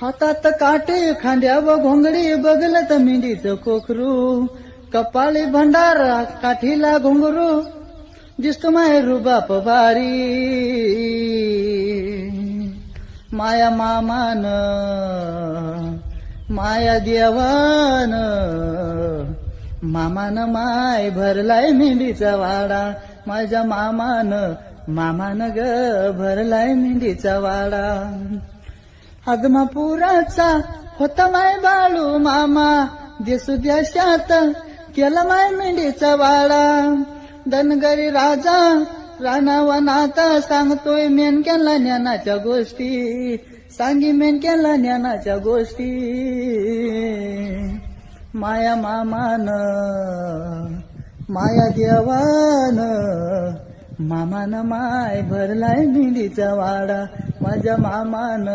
हातात काटे खांद्यावर घोंगडी बगलत मेंढीचं कोकरू कपाळी भंडारा काठीला घुंगरू दिसतो माय रुबाप बारी माया मामान माया देवान मामान माय भरलाय मेंढीचा वाडा माझ्या मामान ग भरलाय मेंढीचा वाडा आगमापुराचा होता माय बाळू मामा देसू देशात केला माय मेंढीचा वाडा धनगरी राजा रानावनात सांगतोय मेनक्याला ज्ञानाच्या गोष्टी सांगी मेनक्याला ज्ञानाच्या गोष्टी माया मामान माया देवान मामान माय भरलाय मेंढीचा वाडा माझ्या मामान